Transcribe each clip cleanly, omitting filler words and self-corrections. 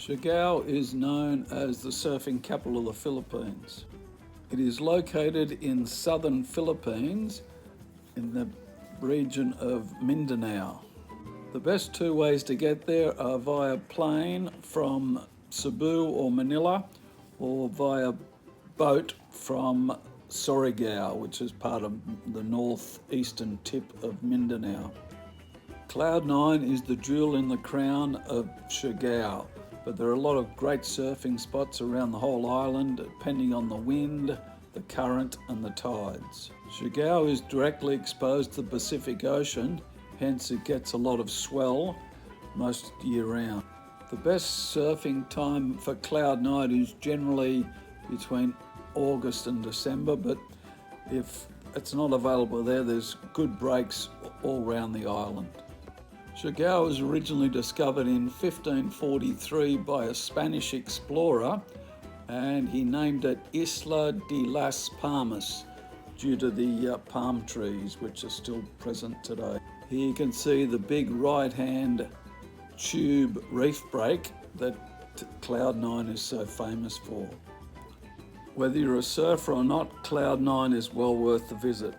Siargao is known as the surfing capital of the Philippines. It is located in southern Philippines in the region of Mindanao. The best two ways to get there are via plane from Cebu or Manila, or via boat from Siargao, which is part of the northeastern tip of Mindanao. Cloud 9 is the jewel in the crown of Siargao, but there are a lot of great surfing spots around the whole island, depending on the wind, the current and the tides. Siargao is directly exposed to the Pacific Ocean, hence it gets a lot of swell most year round. The best surfing time for Cloud 9 is generally between August and December, but if it's not available there, there's good breaks all around the island. Siargao was originally discovered in 1543 by a Spanish explorer, and he named it Isla de las Palmas due to the palm trees which are still present today. Here you can see the big right-hand tube reef break that Cloud 9 is so famous for. Whether you're a surfer or not, Cloud 9 is well worth the visit.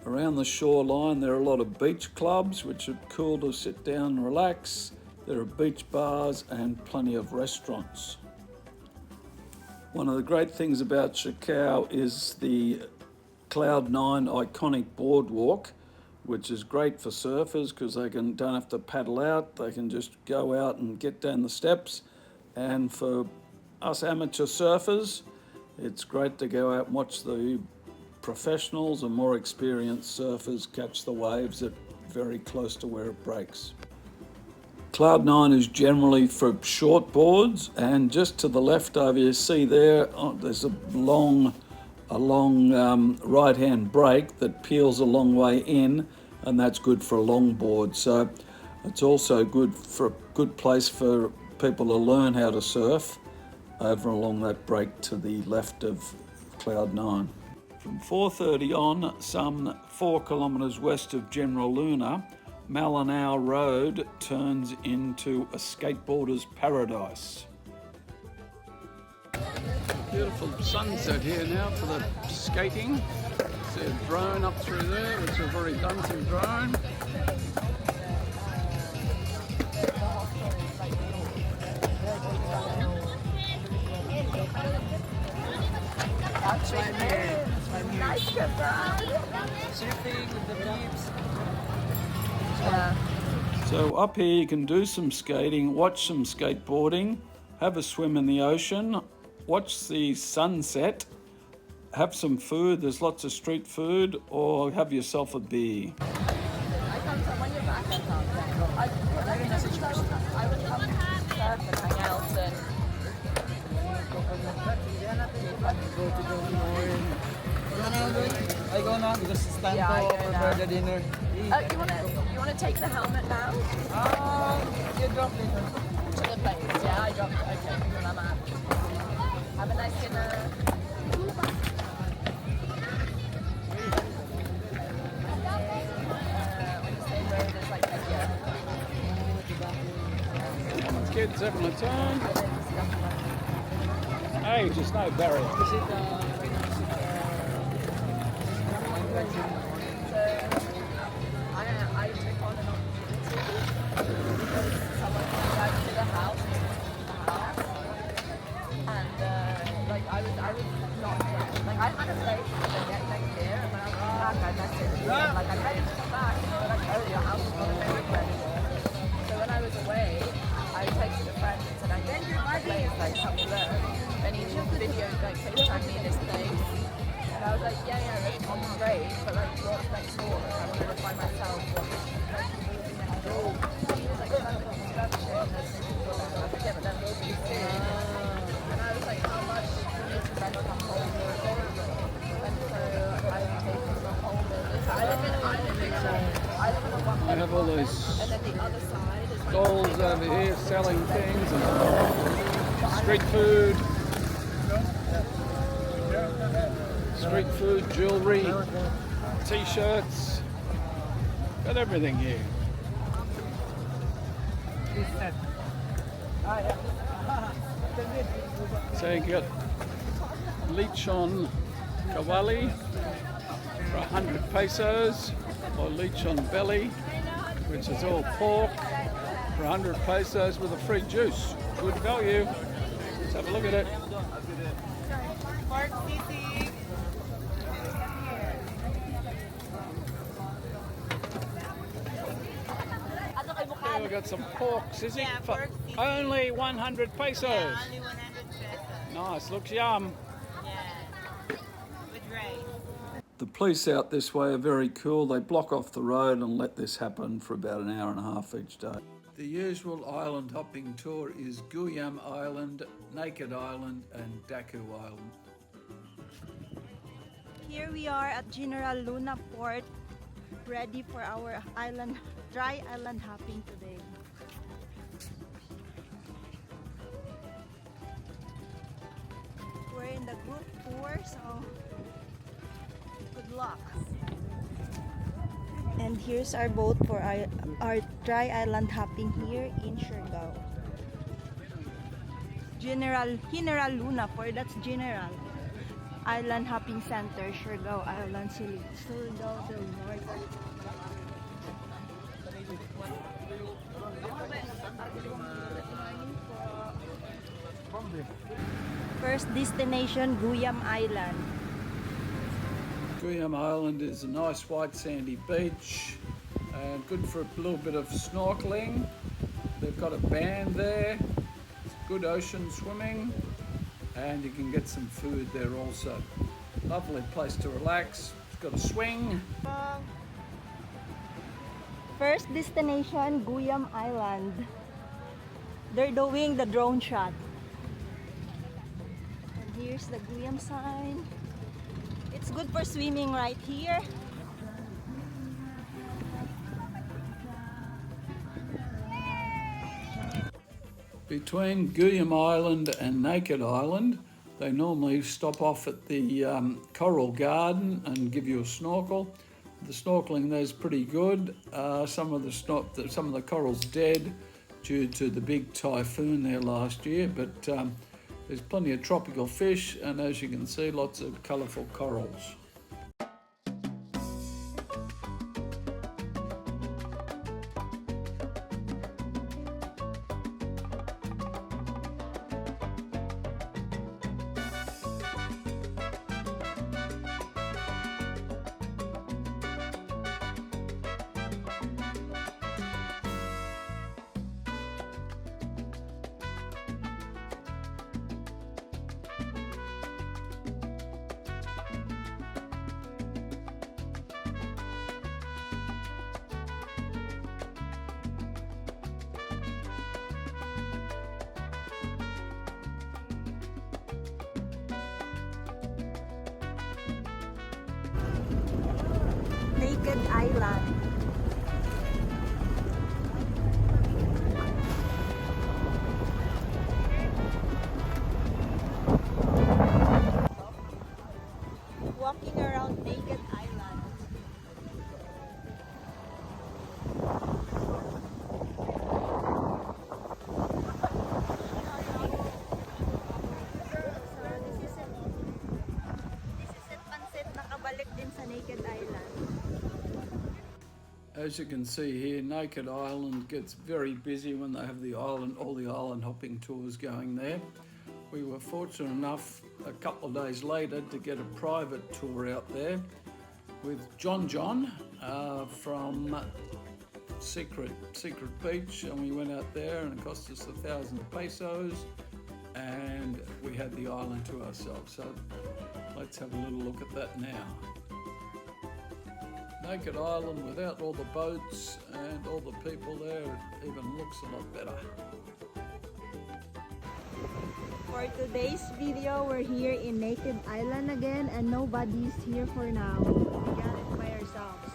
Around the shoreline there are a lot of beach clubs which are cool to sit down and relax. There are beach bars and plenty of restaurants. One of the great things about Siargao is the Cloud 9 iconic boardwalk, which is great for surfers because they don't have to paddle out, they can just go out and get down the steps. And for us amateur surfers, it's great to go out and watch the professionals and more experienced surfers catch the waves at very close to where it breaks. Cloud 9 is generally for short boards, and just to the left over you see there, there's a long right-hand break that peels a long way in, and that's good for a longboard. So it's also good place for people to learn how to surf over along that break to the left of Cloud 9. From 4:30 on, some 4 kilometres west of General Luna, Malinao Road turns into a skateboarder's paradise. Beautiful sunset here now for the skating. See a drone up through there, which we've already done some drone. Nice, surfing with the leaves. Yeah. So up here you can do some skating, watch some skateboarding, have a swim in the ocean, watch the sunset, have some food, there's lots of street food, or have yourself a beer. I would come surf and hang out and I go now because it's time to prepare the dinner. you wanna take the helmet now? You drop it. To the place. Yeah, I dropped it. Okay, well, I'm out. Have a nice dinner. On the same road as like India. Kids having a turn. Hey, just no barrier. Is it I took on an opportunity because someone came back to the house, and like I was not like I had a place to get next year, and when I was back, I messaged you, like I'm ready to come back, and they were like, oh, your house is not available anymore. So when I was away, I texted a friend and said, I think my place, like come look, and he videoed like FaceTime me this place. And I was like, yeah, this one's great, but like, what's next door? And I wanted to find myself what's like next door. He was like, kind of construction, there's people there. I forget, but then we'll be soon. And I was like, how much is to rent a whole building? And so I paid for the whole building. So I live in a one I have all these and then the other side is like stalls over here selling things and street food. Street food, jewellery, t-shirts, got everything here. So you get lechon kawali for 100 pesos, or lechon belly, which is all pork, for 100 pesos with a free juice. Good value. Let's have a look at it. Pork sisig. Here we've got some pork sisig Yeah, for pork sisig. only 100 pesos. Yeah, only 100 pesos. Nice, looks yum. Yeah. With rice. The police out this way are very cool. They block off the road and let this happen for about an hour and a half each day. The usual island hopping tour is Guyam Island, Naked Island and Daku Island. Here we are at General Luna Port, ready for our dry island hopping today. We're in the group tour, so good luck. And here's our boat for our dry island hopping here in Siargao. General Luna Port, that's General Island Hopping Center, Siargao Island, Siargao del Norte. First destination, Guyam Island. Guyam Island is a nice white sandy beach and good for a little bit of snorkeling. They've got a band there, it's good ocean swimming, and you can get some food there also. Lovely place to relax. It's got a swing. First destination, Guyam Island. They're doing the drone shot. And here's the Guyam sign. It's good for swimming right here. Between Guyam Island and Naked Island, they normally stop off at the Coral Garden and give you a snorkel. The snorkeling there's pretty good. Some of the coral's dead due to the big typhoon there last year, but there's plenty of tropical fish, and as you can see, lots of colourful corals. Naked Island. sa Naked Island. As you can see here, Naked Island gets very busy when they have all the island hopping tours going there. We were fortunate enough a couple of days later to get a private tour out there with John from Secret Beach, and we went out there and it cost us 1,000 pesos and we had the island to ourselves. So let's have a little look at that now. Naked Island without all the boats and all the people there, it even looks a lot better. For today's video, we're here in Naked Island again and nobody's here for now. We got it by ourselves.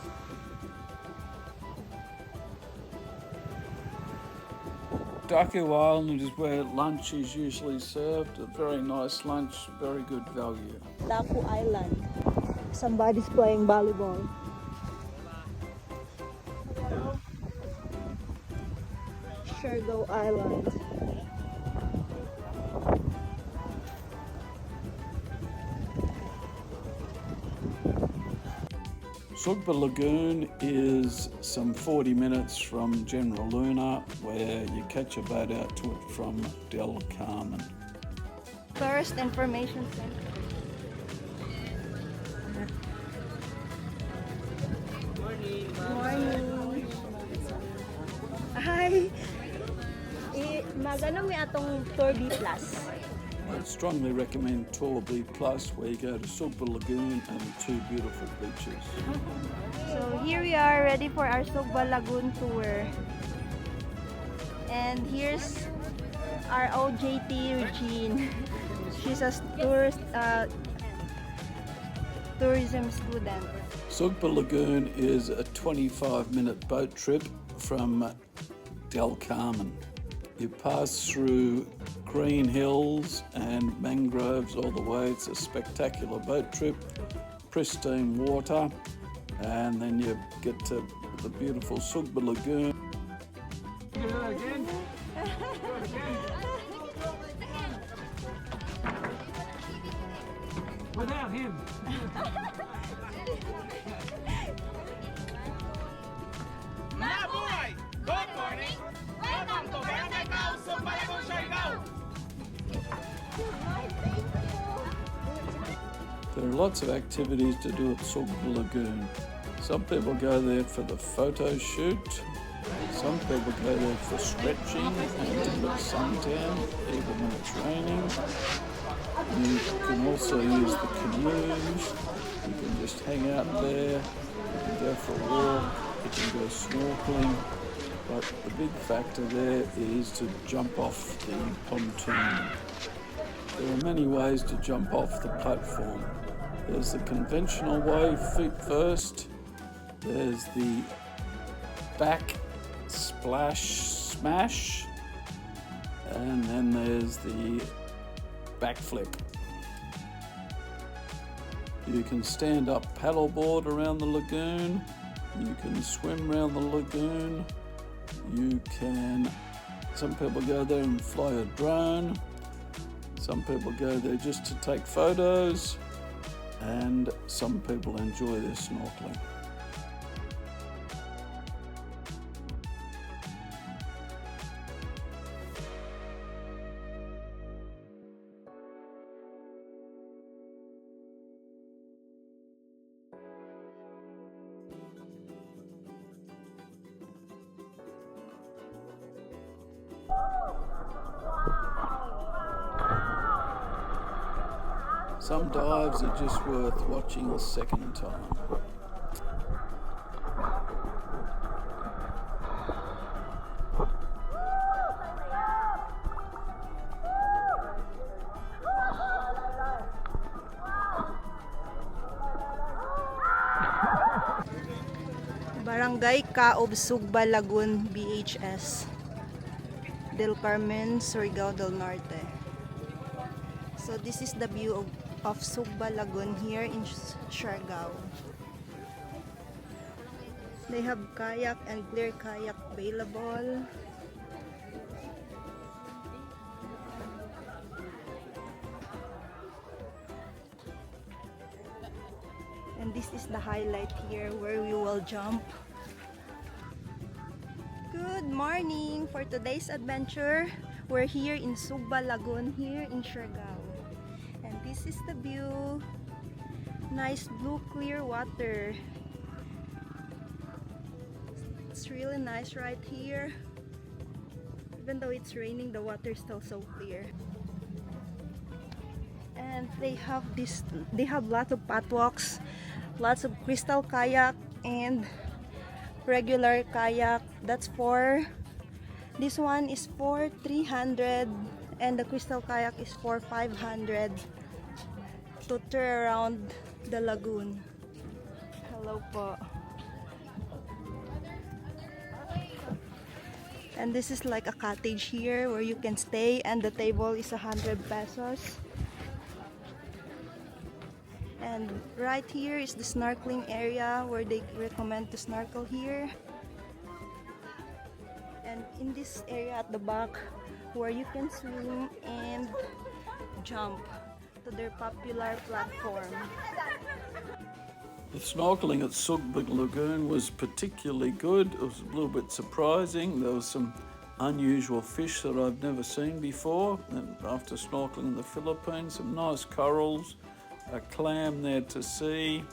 Daku Island is where lunch is usually served. A very nice lunch, very good value. Daku Island. Somebody's playing volleyball. Siargao Island. Sugba Lagoon is some 40 minutes from General Luna, where you catch a boat out to it from Del Carmen. Tourist Information Center. Morning. Hi. Magano mi atong Tour B Plus. I'd strongly recommend Tour B Plus, where you go to Sugba Lagoon and 2 beautiful beaches. So here we are ready for our Sugba Lagoon tour. And here's our OJT Regine. She's a tourism student. Sugba Lagoon is a 25-minute boat trip from Del Carmen. You pass through green hills and mangroves all the way. It's a spectacular boat trip, pristine water, and then you get to the beautiful Sugba Lagoon. Without him. Mga boy, good morning. Welcome to Barangay Sugba Lagoon, Siargao. There are lots of activities to do at Sugba Lagoon. Some people go there for the photo shoot. Some people go there for stretching and to look suntan, even when it's raining. You can also use the canoes. You can just hang out there. You can go for a walk. You can go snorkeling. But the big factor there is to jump off the pontoon. There are many ways to jump off the platform. There's the conventional way, feet first. There's the back smash. And then there's the backflip. You can stand up paddleboard around the lagoon. You can swim around the lagoon. Some people go there and fly a drone. Some people go there just to take photos. And some people enjoy their snorkeling. Some dives are just worth watching a second time. Barangay Kaob, Sugba Lagoon, BHS. Del Carmen, Siargao del Norte. So this is the view of Sugba Lagoon here in Siargao. They have kayak and clear kayak available. And this is the highlight here where we will jump. Good morning! For today's adventure, we're here in Sugba Lagoon here in Siargao. And this is the view. Nice blue clear water. It's really nice right here. Even though it's raining, the water is still so clear. And they have lots of pathwalks, lots of crystal kayak and regular kayak. That's for this one is for 300 and the crystal kayak is for 500 to tour around the lagoon. Hello po. And this is like a cottage here where you can stay, and the table is 100 pesos. And right here is the snorkeling area where they recommend to snorkel here. And in this area at the back where you can swim and jump to their popular platform. The snorkeling at Sugba Lagoon was particularly good. It was a little bit surprising. There was some unusual fish that I've never seen before. And after snorkeling in the Philippines, some nice corals, a clam there to see,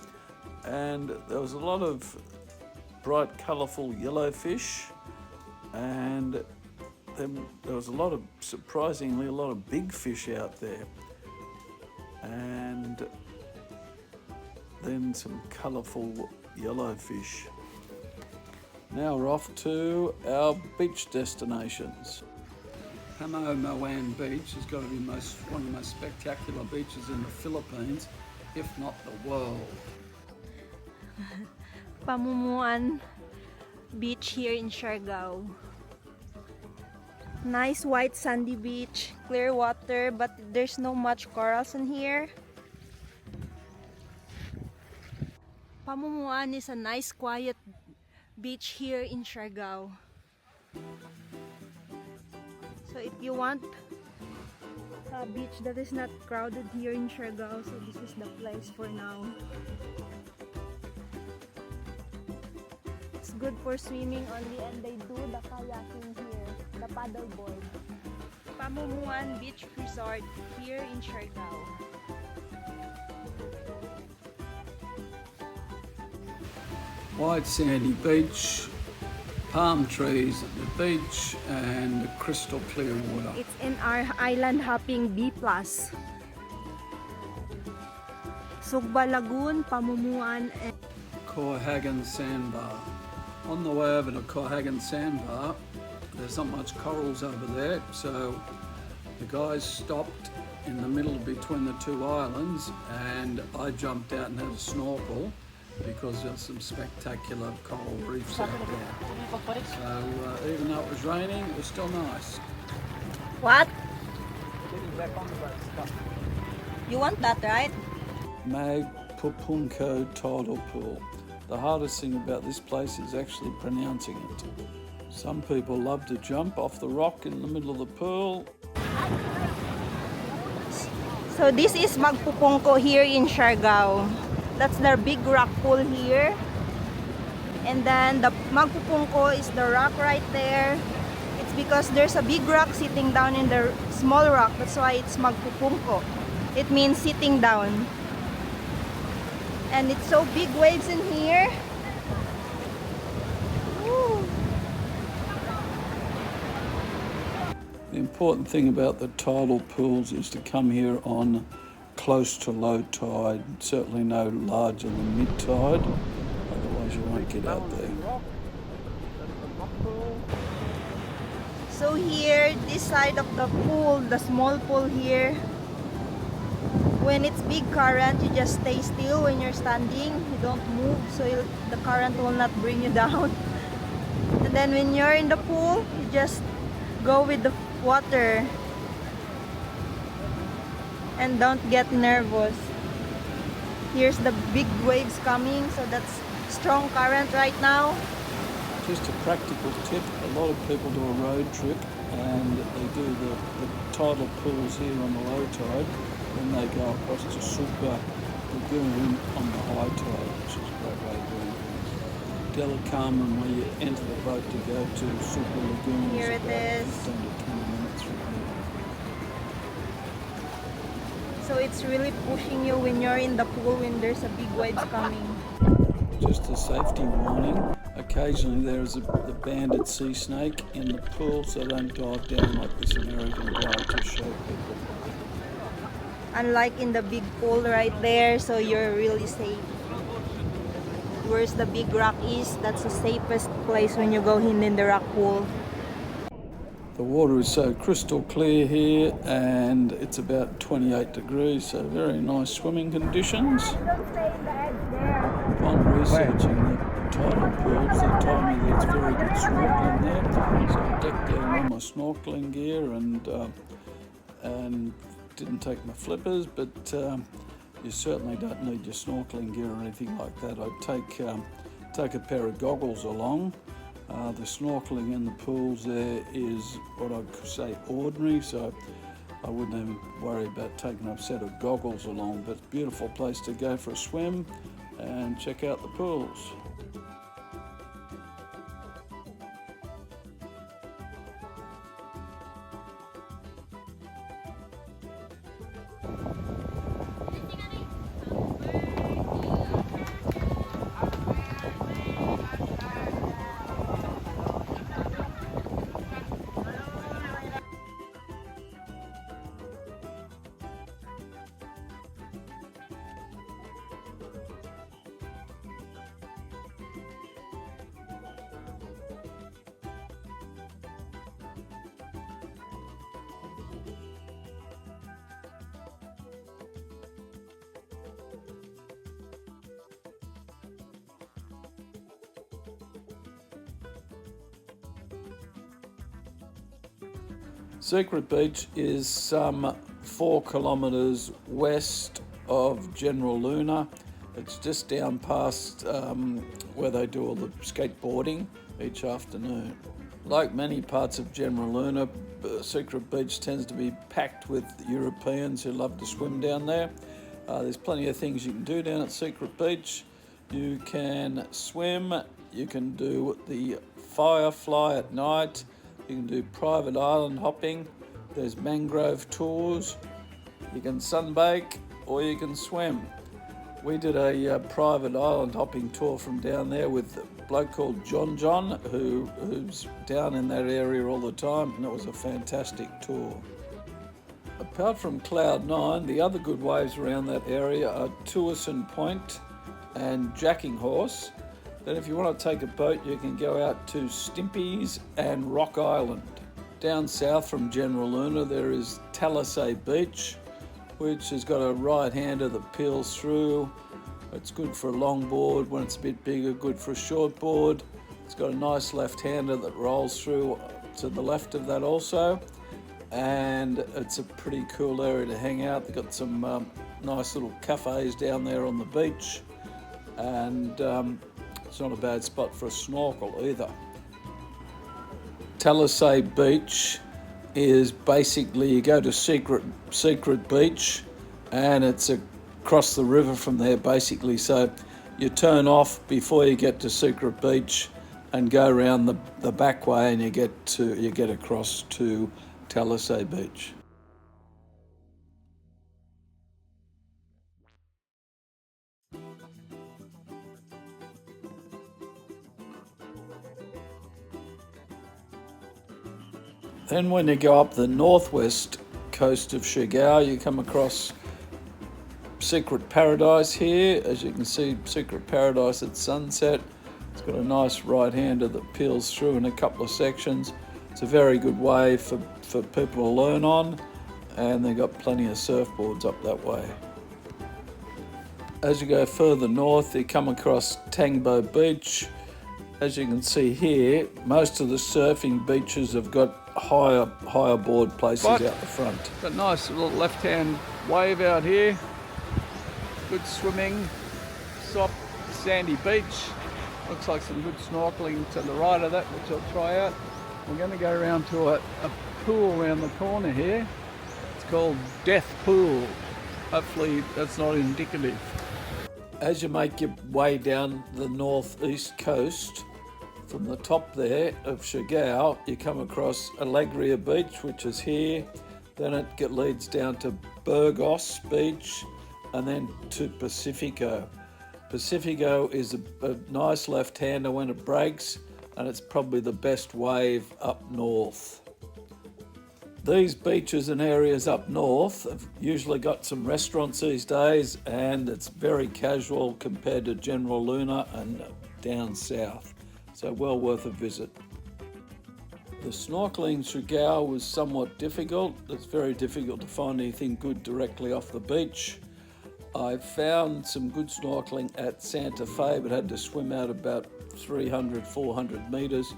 and there was a lot of bright colourful yellowfish, and then there was surprisingly a lot of big fish out there, and then some colourful yellowfish. Now we're off to our beach destinations. Moan Beach has got to be one of the most spectacular beaches in the Philippines, if not the world. Pamumuan Beach here in Siargao. Nice white sandy beach, clear water, but there's no much corals in here. Pamumuan is a nice quiet beach here in Siargao. So if you want a beach that is not crowded here in Siargao, so this is the place for now. It's good for swimming only, and they do the kayaking here, the paddleboard. Pamumuan Beach Resort here in Siargao. White sandy beach, palm trees at the beach, and crystal clear water. It's in our island hopping B+. Sugba Lagoon, Pamumuan, and Corhagen Sandbar. On the way over to Corhagen Sandbar, there's not much corals over there, so the guys stopped in the middle between the two islands, and I jumped out and had a snorkel because there's some spectacular coral reefs out there. So even though it was raining, it was still nice. what? You want that, right? Magpupungko tidal pool. The hardest thing about this place is actually pronouncing it. Some people love to jump off the rock in the middle of the pool. So this is Magpupungko here in Siargao. That's their big rock pool here. And then the Magpupungko is the rock right there. It's because there's a big rock sitting down in the small rock. That's why it's Magpupungko. It means sitting down. And it's so big waves in here. Woo. The important thing about the tidal pools is to come here on close to low tide, certainly no larger than mid tide, otherwise you won't get out there. So here, this side of the pool, the small pool here, when it's big current, you just stay still when you're standing. You don't move, so the current will not bring you down. And then when you're in the pool, you just go with the water and don't get nervous. Here's the big waves coming, so that's strong current right now. Just a practical tip, a lot of people do a road trip and they do the tidal pools here on the low tide, then they go across to Sugba Lagoon on the high tide, which is a great way of doing things. Delacarmen, where you enter the boat to go to Sugba Lagoon, Here is it about is. 15 to 20 minutes from here. So it's really pushing you when you're in the pool when there's a big waves coming. Just a safety warning, occasionally there is the banded sea snake in the pool, so don't dive down like this American guy to show people. Unlike in the big pool right there, so you're really safe. Where's the big rock is, that's the safest place when you go in the rock pool. The water is so crystal clear here, and it's about 28 degrees, so very nice swimming conditions. Upon researching the tidal pools, they told me there's very good snorkeling there, so I decked down all my snorkeling gear and didn't take my flippers, but you certainly don't need your snorkeling gear or anything like that. I'd take a pair of goggles along. The snorkeling in the pools there is what I could say ordinary, so I wouldn't even worry about taking a set of goggles along, but it's a beautiful place to go for a swim and check out the pools. Secret Beach is some 4 kilometres west of General Luna. It's just down past where they do all the skateboarding each afternoon. Like many parts of General Luna, Secret Beach tends to be packed with Europeans who love to swim down there. There's plenty of things you can do down at Secret Beach. You can swim, you can do the firefly at night, you can do private island hopping, there's mangrove tours, you can sunbake or you can swim. We did a private island hopping tour from down there with a bloke called John, who's down in that area all the time, and it was a fantastic tour. Apart from Cloud 9, the other good waves around that area are Tuason Point and Jacking Horse. Then if you want to take a boat, you can go out to Stimpy's and Rock Island. Down south from General Luna, there is Talisay Beach, which has got a right-hander that peels through. It's good for a longboard when it's a bit bigger, good for a short board. It's got a nice left-hander that rolls through to the left of that also. And it's a pretty cool area to hang out. They've got some nice little cafes down there on the beach. And it's not a bad spot for a snorkel either. Talisay Beach is basically, you go to Secret Beach and it's across the river from there basically, so you turn off before you get to Secret Beach and go around the back way and you get across to Talisay Beach. Then when you go up the northwest coast of Siargao, you come across Secret Paradise here. As you can see, Secret Paradise at sunset. It's got a nice right-hander that peels through in a couple of sections. It's a very good way for people to learn on, and they've got plenty of surfboards up that way. As you go further north, you come across Tangbo Beach. As you can see here, most of the surfing beaches have got higher board places out the front. Got a nice little left-hand wave out here. Good swimming, soft sandy beach. Looks like some good snorkeling to the right of that, which I'll try out. We're going to go around to a pool around the corner here. It's called Death Pool. Hopefully that's not indicative. As you make your way down the northeast coast, from the top there of Siargao, you come across Alegria Beach, which is here. Then it leads down to Burgos Beach and then to Pacifico. Pacifico is a nice left-hander when it breaks, and it's probably the best wave up north. These beaches and areas up north have usually got some restaurants these days, and it's very casual compared to General Luna and down south. So well worth a visit. The snorkeling in Siargao was somewhat difficult. It's very difficult to find anything good directly off the beach. I found some good snorkeling at Santa Fe, but had to swim out about 300, 400 metres.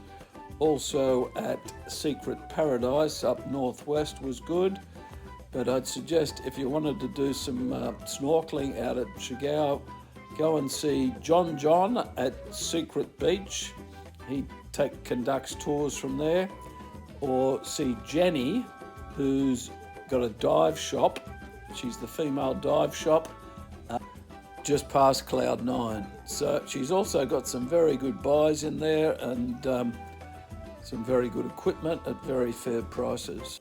Also at Secret Paradise up northwest was good, but I'd suggest if you wanted to do some snorkeling out at Siargao, go and see John at Secret Beach. He conducts tours from there. Or see Jenny, who's got a dive shop. She's the female dive shop just past Cloud 9. So she's also got some very good buys in there and some very good equipment at very fair prices.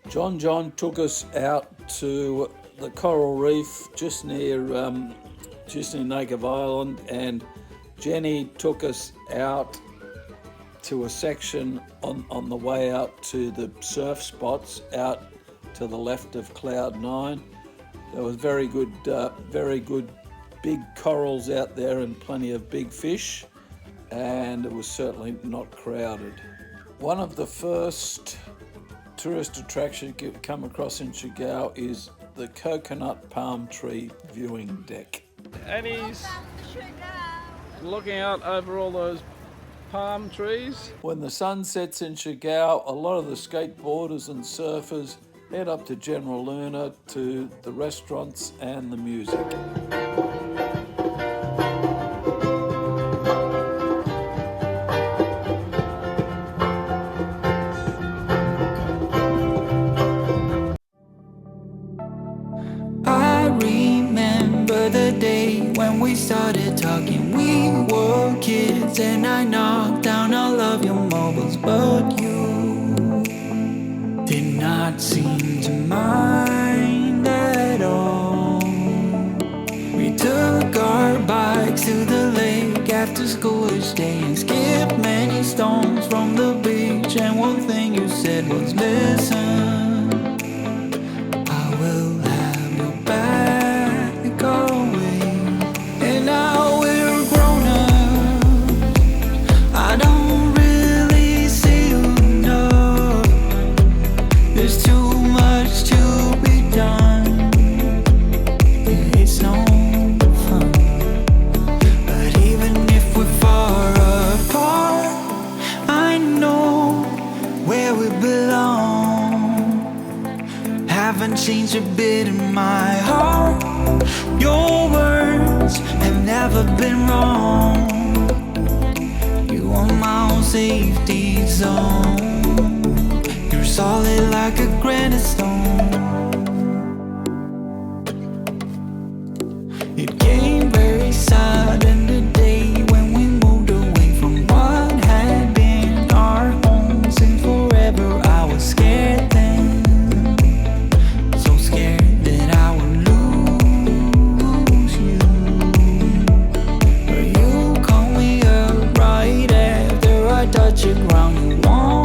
John took us out to the coral reef just near Native Island, and Jenny took us out to a section on the way out to the surf spots out to the left of Cloud 9. There was very good big corals out there and plenty of big fish, and it was certainly not crowded. One of the first tourist attractions you come across in Siargao is the coconut palm tree viewing deck. Annie's looking out over all those palm trees. When the sun sets in Siargao, a lot of the skateboarders and surfers head up to General Luna to the restaurants and the music. I remember the day when we started talking. We were kids and I knocked down all of your mobiles, but you did not seem to mind at all. We took our bikes to the lake after school each day and skipped many stones from the beach. And one thing you said was, listen, I will have your back always. And now we're grown up, I don't really see you enough. There's too much to be done, yeah, it's no fun. But even if we're far apart, I know where we belong. Haven't changed a bit in my heart. Your words have never been wrong. You are my own safety zone. You're solid like a granite stone. It came very sudden the day when we moved away from what had been our home since forever. I was scared then, so scared that I would lose you. But you called me up right after I touched the ground. You want